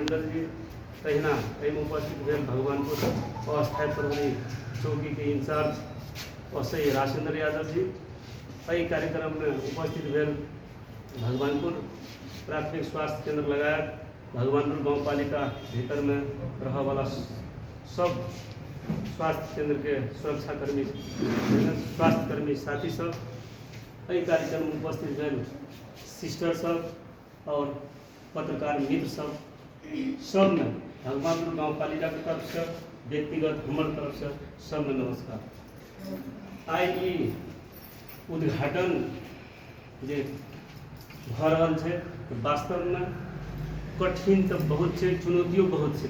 मंडल जी तहिना एहिमे उपस्थित भेल भगवानपुर अस्थायी प्रहरी चौकी के इंचार्ज वसई राजेंद्र यादव जी। एहि कार्यक्रम में उपस्थित भेल भगवानपुर प्राथमिक स्वास्थ्य केंद्र लगायत भगवानपुर गाँव पालिका भीतर में रह वाला सब स्वास्थ्य केंद्र के सुरक्षाकर्मी स्वास्थ्यकर्मी साथी सब, एहि कार्यक्रम में उपस्थित भेल सिस्टर सब और पत्रकार मित्र सब में भगवानपुर गाँव पालिका के तरफ से व्यक्तिगत हमार तरफ से सब में नमस्कार। आई उद्घाटन जे भ रहल छै वास्तव में कठिन तो बहुत है, चुनौतियों बहुत है,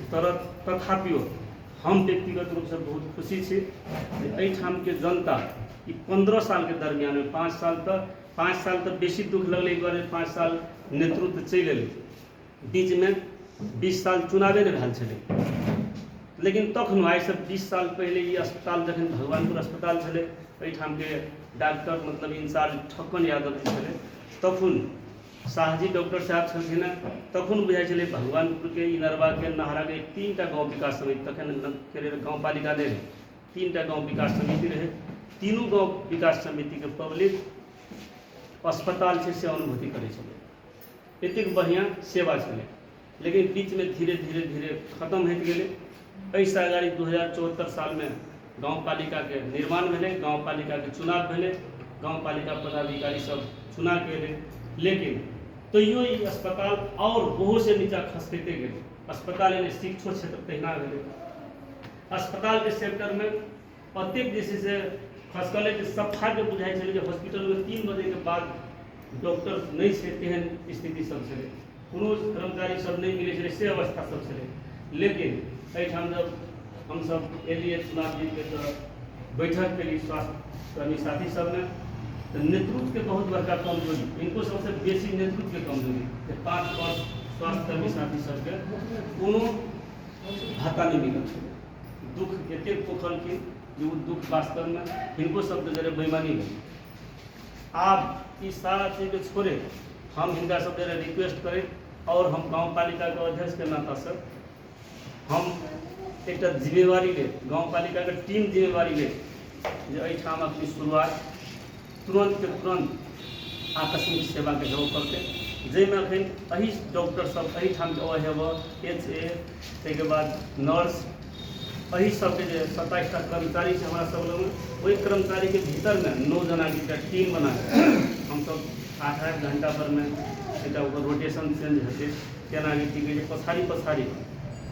तथापिओ हम व्यक्तिगत रूप से बहुत खुशी छे एहिठाम के जनता 15 साल के दरमियान में 5 साल तो बेसी दुख लगल, 5 साल नेतृत्व चल एल, बीच में 20 साल चुनावे नहीं भेल छलै, लेकिन तखनो आई से 20 साल पहले ये अस्पताल जखन भगवानपुर अस्पताल छलै, एहिठाम के डॉक्टर मतलब इंचार्ज ठक्कन यादव जी छलै, तखन शाहजी डॉक्टर साहब छलखिन, तखन बुझाई छलै भगवानपुर के इनरवा के नहरा के 3टा गाँव विकास समिति, तखन गाँव पालिका नहीं रहे, 3टा गाँव विकास समिति रहे, तीनों गाँव विकास समिति के पब्लिक अस्पताल से अनुभूति करे छलै, एतेक बढ़िया सेवा छलै, लेकिन बीच में धीरे धीरे खत्म होते गए। ऐसा अगाड़ी 2074 साल में गाँव पालिका के निर्माण भेले, गाँव पालिका के चुनाव भेले, गाँव पालिका पदाधिकारी सब चुना के, लेकिन तैयो ई अस्पताल और बहुत से नीचा खसकते गए। अस्पताल यानी शिक्षो क्षेत्र तहिना भेले, अस्पताल के सेक्टर में प्रत्येक जैसे से खसकल के सफा के बुझाई छलै जे हॉस्पिटल में 3 बजे के बाद डॉक्टर नहीं छे, तेहन स्थिति सब छलै, कोनो कर्मचारी सब नहीं मिले छलै, से अवस्था सब छलै। लेकिन एहिठाम जब हम सब एलिए चुनाव जीत के तो बैठक के स्वास्थ्य कर्मी साथी सब में तो नेतृत्व के बहुत बड़का कमजोरी, इनको सबसे बेसी नेतृत्व के कमजोरी, 5 वर्ष स्वास्थ्य कर्मी साथी सबके कोनो भाता नहीं मिलल छलै, दुख एतेक पोखल कि जो दुख वास्तव में इनको सब जरे बेईमानी भेल। आप इस सारा चीज के छोड़े हम हिंदा सब जरे रिक्वेस्ट करें, और हम गाँव पालिका के अध्यक्ष के नाता से हम एक जिम्मेवारी ले, गाँव पालिका के टीम जिम्मेवारी ले जे एहिठाम अपनी शुरुआत तुरंत के तुरंत आकस्मिक सेवा के हेबो करते, जाहिमे अखन एही डॉक्टर सब एहिठाम के हेबो HA, ताहिके बाद नर्स, एही सबके जे 27टा कर्मचारी छै हमरा सब लग, ओहि कर्मचारी के भीतर में 9 जना के टीम बना के हम सब 8-8 घंटा पर में एक रोटेशन चेंज होते, केना कि पछाड़ी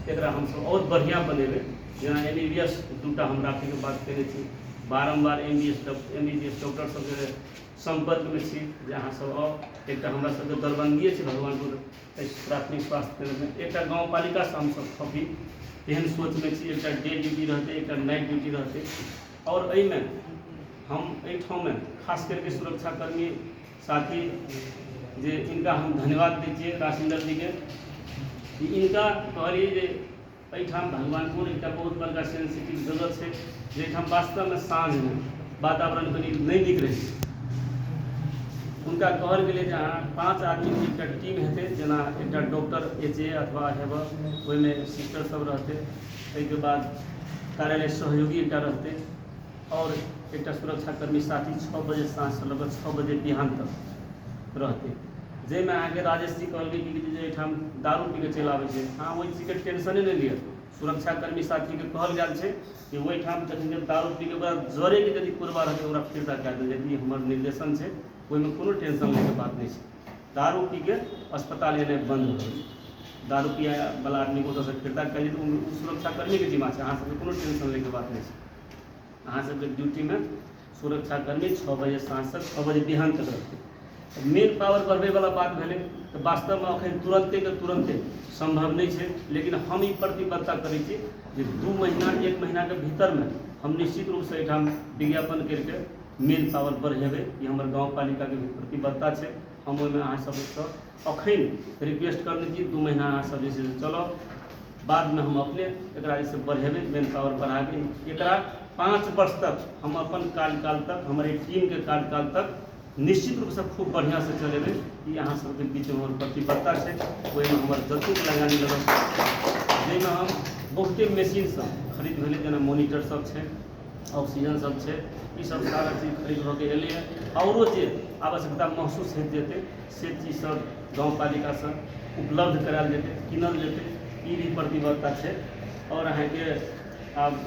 एकरा हम सब और बढ़िया बनेबे। जेना MBBS 2टा हम राखै के बात केने छी, बारम्बार MBBS डॉक्टर सब के संपर्क में छी, जहाँ सब एक हमरा सब दरबंदिये छै भगवानपुर प्राथमिक स्वास्थ्य केंद्र में, एक गाँव पालिका से हम सब काफी एहन सोच में छी, एक डे ड्यूटी रहते, एक नाइट ड्यूटी रहते, और एहिमे हम एहिठाम में खास करके सुरक्षाकर्मी साथी जे इनका हम धन्यवाद दीजिए राजेंद्र जी के, इनका कहलिए जे एहिठाम भगवानपुर एक बहुत बड़का सेंसिटिव जगह है, जेठाम वास्तव में साँझ में वातावरण कनी नहीं नीक रहे, उनका कहल गेलै जहाँ 5 आदमी की एक टीम हेतै, जेना एक डॉक्टर HA अथवा हेब, ओहिमे सिस्टर सब रहते, ताहिके बाद कार्यालय सहयोगी एक रहते, और एक सुरक्षाकर्मी साथी 6 बजे साँझ से लगभग 6 बजे बिहान तक रहते, जाहिमे आगे राजेश जी कहलकै कि जे एहिठाम दारू पी के चलि आबै छै। हाँ, ओहि चीजके टेंशने नहीं लिअ, सुरक्षाकर्मी साथी के कहल गेल छै कि ओहिठाम जखन दारू पी के बाद जरे के यदि कुरबा रहतै ओकरा फिरता कए देल, यदि हमर निर्देशन छै, ओहिमे कोनो टेंशन लेके बात नहीं छै। दारू पी के अस्पताल एने बंद हो गई, दारू पिया वाला आदमी को ओतऽ फिरता कए देत, सुरक्षाकर्मी के जिम्मा छै, अहाँ सबके कोनो टेंशन लेके बात नहीं छै। अहाँ सबके ड्यूटी में सुरक्षाकर्मी 6 बजे साँझ से 6 बजे बिहान तक रहते। मेन पावर बढ़े वाला बात भेले तो वास्तव में अखन तुरंते के तुरंते संभव नहीं है, लेकिन हम ई प्रतिबद्धता करै छी जे 2 महीना 1 महीना के भीतर में हम निश्चित रूप से एहिठाम विज्ञापन करके मेन पावर बढ़ेबे, ये हमर गाँव पालिका के प्रतिबद्धता है। हम ओहिमे अहाँ सब अखन रिक्वेस्ट करने छी 2 महीना अहाँ सब जे छै चलो, बाद में हम अपने एकरा जे बढ़ेबे, मेन पावर बढ़ा के एकरा 5 वर्ष तक हम अपन कार्यकाल तक, हमारे टीम के कार्यकाल तक निश्चित रूप से खूब बढ़िया से चलेबे। ई अहाँ सबके बीच में हमर प्रतिबद्धता है। ओहि में हमर जतेक लगानी लगल जाहिमे हम बहुते मशीन सब खरीद भेलै, जेना मॉनिटर सब छै, ऑक्सीजन सब छै, ई सब सारा चीज खरीद भऽ के एलै है। औरो जे आवश्यकता महसूस होइत जेतै से चीज सब गाँव पालिका से उपलब्ध करायल जेतै, कीनल जेतै, ई भी प्रतिबद्धता छै। और अहाँके आब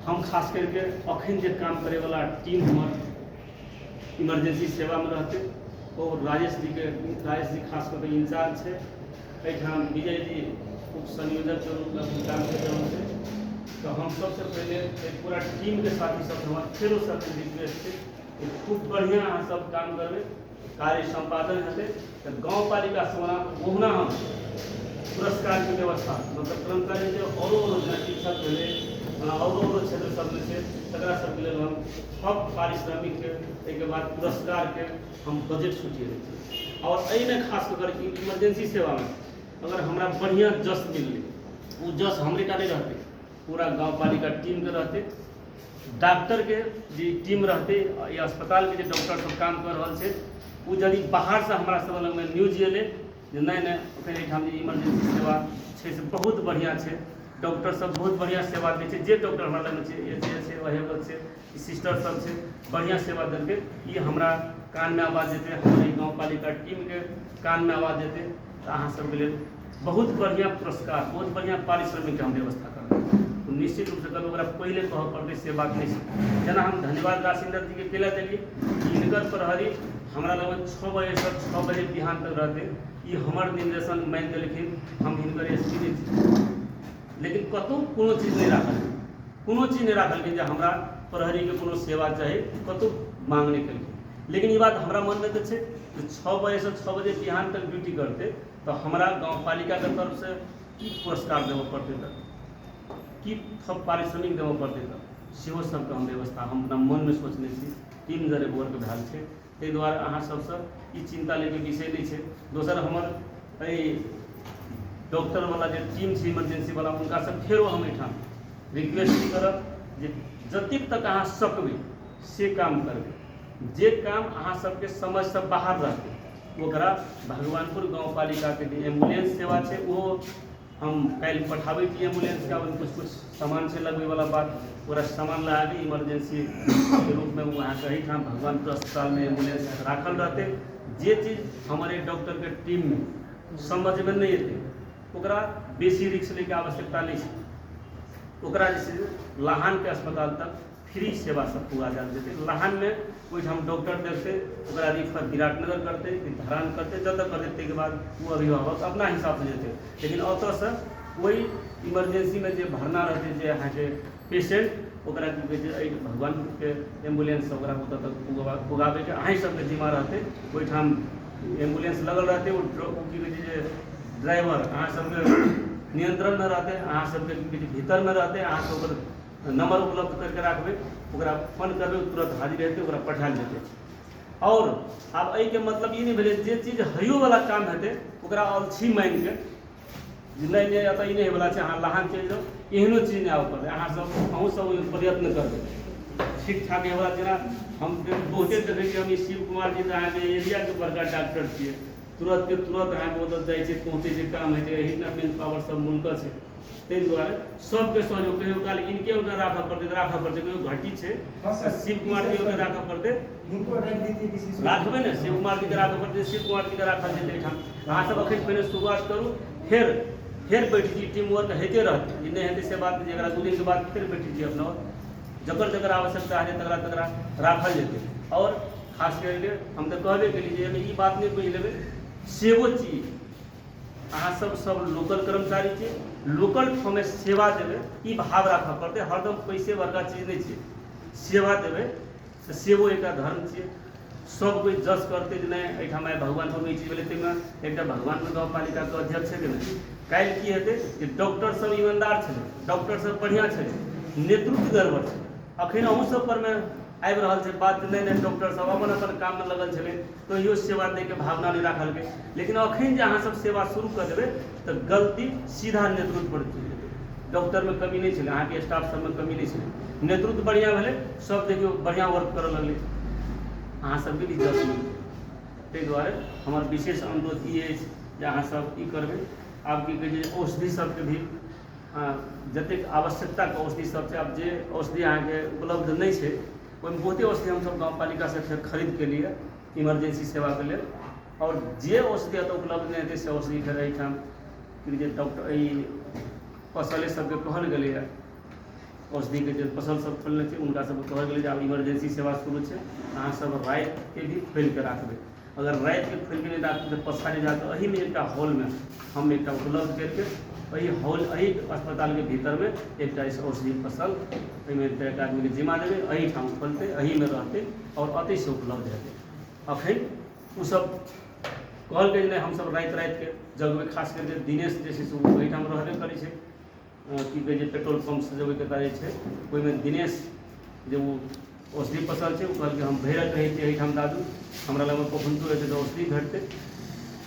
हम खास करके अखन जे काम करे वाला टीम हमर इमरजेंसी सेवा में रहते और राजेश जी खास करके इंचार्ज है। एहिठाम विजय जी उप संयोजक के रूप में काम कर रहल छै। तो हम सबसे पहले पूरा टीम के साथी सब हमारे फेरो सब रिक्वेस्ट है खूब बढ़िया अहाँ सब काम करबे, कार्य संपादन हेतै। तो गाँव पालिका से ओहना हम पुरस्कार की व्यवस्था मतलब कर्मचारी जो और शिक्षक भेलै और क्षेत्र सब में से तकरा सबके लेल हम सब पारिश्रमिक के बाद पुरस्कार के हम बजट छुटिए दै। और एहिमे खास कर इमरजेंसी सेवा में अगर हमरा बढ़िया जस मिललै, वो जस हमरे का नहीं रहते, पूरा गाँव पालिका टीम के रहते, डॉक्टर के जी टीम रहते या अस्पताल के जो डॉक्टर सब काम कर रहा है, वो यदि बाहर से हमारा सब लग में न्यूज एले नहीं एहिठाम इमरजेंसी सेवा छै से बहुत बढ़िया है, डॉक्टर सब बहुत बढ़िया सेवा दै छै। जे डॉक्टर हमरा लग छै एच वहीवल छै, सिस्टर सब छै, बढ़िया सेवा देलकै। ये हमरा कान में आवाज देते, हमारे गाँव पालिका टीम के कान में आवाज देते। तो अहाँ सबके लेल बहुत बढ़िया पुरस्कार, बहुत बढ़िया पारिश्रमिक हम व्यवस्था करबै। तो निश्चित रूप से कल ओकरा पहले कह पड़तै से बात नहीं है। जेना हम धन्यवाद राशिंदर जी के पहले दिल्ली हिनकर प्रहरी हमरा लग 6 बजे से 6 बजे बिहान तक रहते। ये हमर निर्देशन मान देलखिन, हम हिनकर एसपी नहीं छी, लेकिन कतौ कोनो चीज नहीं राखल, कोनो चीज नहीं राखल कि हमरा प्रहरी के कोनो सेवा चाही, कतौ मांग नहीं करें। लेकिन ये बात हमरा मन में तो है 6 बजे से 6 बजे बिहान तक ड्यूटी करते तो हमारा गाँव पालिका के तरफ से की पुरस्कार देव पड़ते था, कि सब पारिश्रमिक देव पड़ते था, सेहो सबके हम व्यवस्था हम अपना मन में सोचने छी। टीम जरे वर्क भेल छै, ताहि दुआरे अहाँ सबसे ई चिंता लेके विषय नहीं है। दोसर हमर डॉक्टर वाला जो टीम है इमरजेंसी वाला, उनका से फेरो हम एठाम रिक्वेस्ट करब जे जतेक तक अहाँ सकबै से काम करबै। जे काम अहाँ सबके समझ से बाहर रहते ओकरा भगवानपुर गाँव पालिका के जो एम्बुलेंस सेवा है वो हम कल पठाबे की एम्बुलेंस का कुछ सामान से लगने वाला बात पूरा सामान लगा दी इमरजेंसी के रूप में वहाँ कहीं ठाम भगवानपुर अस्पताल में एम्बुलेंस रखल रहते। जे चीज हमारे डॉक्टर के टीम में समझ में नहीं अते ओकरा बेसी रिक्स लेके आवश्यकता नहीं है। ओकरा जैसे लाहन के अस्पताल तक फ्री सेवा सब पूरा जान देते। लाहन में कोई हम डॉक्टर देखते ओकरा रिफर विराटनगर करते फिर धरान करते, जब तक कर देते के बाद वो अभिभावक अपना हिसाब से देते। लेकिन अतः से कोई इमरजेंसी में जो भरना रहते जो यहाँ के पेशेंट ओकरा की कहै छै भगवानपुर के एम्बुलेंस ओकरा ओतऽ तक पुगाबे के अहीं सबके जिम्मा रहते। ओहिठाम एम्बुलेंस लगल रहते, वो की कहै छै ड्राइवर अहाँ सबके नियंत्रण में रहते, अहाँ सबके भीतर में रहते, अहाँ सब नंबर उपलब्ध करके रखबे, ओकरा फोन करबे तुरंत हाजिर रहते, ओकरा पठायल जेतै। और आब एहि के मतलब ये नहीं भेलै जे चीज हइयो वाला काम हेतै ओकरा अलछी मान के नहीं एतऽ ई नहीं वाला छै अहाँ लाहन चलि जाउ, एहनो चीज नहीं आबऽ पड़तै। अहाँ सब अहूँ सब प्रयत्न करबै ठीक ठाक हेबाक। जेना हम बहुते देखै छियै, हम शिव कुमार जी अहाँ के एरिया के बड़का डॉक्टर छियै, तुरंत के तुरंत अहाँ के ओतऽ जाइ छै पहुँचे छै काम होइ छै, एहिना मेन पावर सब मुनकर छै। ताहि दुआरे सबके सहयोग कहियो काल इनके ओतऽ राखऽ पड़तै कहियो घटी छै शिव कुमार जी ओतऽ राखऽ पड़तै, राखबे ने शिव कुमार जी के राखऽ पड़तै, शिव कुमार जी के राखल जेतै एहिठाम। अहाँ सब अखन पहिने शुरुआत करू, फेर बैठ जी टीम वर्क होते रहते, ई नहीं हेतै से बात नहीं। अगर 2 दिन के बाद फिर बैठ जी अपना जकर जकर आवश्यकता है तकरा राखल जेतै। और खास करके हम तो कहबे केलिए जे ई बात नहीं बुझि लेबै सेवो चीज अहाँ सब लोकल कर्मचारी छियै, लोकल ठाम सेवा देबै ई भाव राखऽ पड़तै। हरदम पैसे वर्गा चीज नहीं छै, सेवा देबै तो सेवो एक धर्म छियै। सब कोई जस करते जे नहीं एहिठाम भगवानपुर में ई चीज भेलै, ताहिमे एकटा भगवानपुर गाँव पालिका के अध्यक्ष है कि काल्हि की हेतै जे डॉक्टर सब ईमानदार छलै, डॉक्टर सब बढ़िया छलै, नेतृत्व गड़बड़ छै। अखन अहूँ सब पर में आबि रहल छै बात नहीं डॉक्टर सब अपन काम में लगल छलै तो इहो सेवा दै के भावना नहीं राखल गेल। लेकिन अखन जे अहाँ सब सेवा शुरू कर देबै तो गलती सीधा नेतृत्व पर चलि जेतै। डॉक्टर में कमी नहीं छलै, अहाँके स्टाफ सब में कमी नहीं छलै, नेतृत्व बढ़िया भेलै, सब देखियो बढ़िया वर्क करऽ लगलै, अहाँ सबके भी 10 मिनट। ताहि दुआरे हमर विशेष अनुरोध ई अछि जे अहाँ सब ई करबै। आब की कहै छै औषधि सबके भी जतेक आवश्यकताके औषधि सब छै, आब जे औषधि अहाँके उपलब्ध नहीं छै ओहिमे बहुते औषधि हमसब गाँवपालिका से फेर खरीद के लिए इमरजेंसी सेवाके लेल, और जे औषधि एतऽ उपलब्ध नहीं हेतै से औषधि फेर एहिठाम कि जे डॉक्टर पसले सबके कहल गेलैए, औषधि के जे पसल सब खोलने छै हुनका सबके कहल गेलै जे आब इमरजेंसी सेवा शुरू छै, अहाँ सब रातिके भी खोलि के राखबै। अगर रातिके खोलि के नहीं राखबै तऽ पछाड़ी जाकऽ एहिमे एकटा हॉलमे हम एकटा उपलब्ध करके एहि हॉल एहि अस्पताल के भीतर में एकटा औषधि फसल एहिमे एक आदमी के जिम्मा देबै, एहिठाम खोलतै, एहिमे रहतै और अतै से उपलब्ध हेतै। अखन ओ सब कहलकै जे हमसब राति के जगबै, खास करके दिनेश जे छै से ओहिठाम रहबे करै छै, की कहै छै पेट्रोल पंप से जब कतऽ जे छै ओहिमे दिनेश जे ओ औषधि पसल छै, ओ कहलकै हम भैरक रहै छी एहिठाम दादू, हमरा लगमे पहुँचो हेतै तऽ औषधि भेटतै।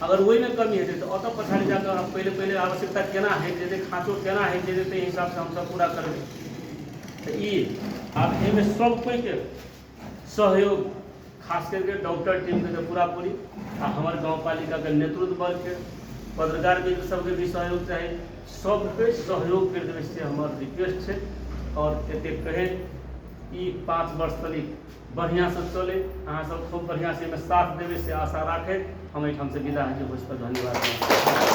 अगर ओहिमे कमी हेतै तऽ ओतऽ पछाड़ी जाकऽ पहिले आवश्यकता केना हटि जेतै, खाँचो केना हटि जेतै, ताहि हिसाबसँ हमसब पूरा करबै। तऽ ई आब एहिमे सब कोइके सहयोग, खास करके डॉक्टर टीमके तऽ पूरा पूरी, आ हमर गाँवपालिकाके नेतृत्व वर्गके पत्रकार मित्र सबके भी सहयोग चाही, सबके सहयोग कर देबै से हमर रिक्वेस्ट छै। और एतेक कहै ई 5 वर्ष तक बढ़िया से चले, अहाँ सब खूब बढ़िया से साथ देवे से आशा राखे हम एहिठाम से विदा होइ छी। बहुत बहुत धन्यवाद।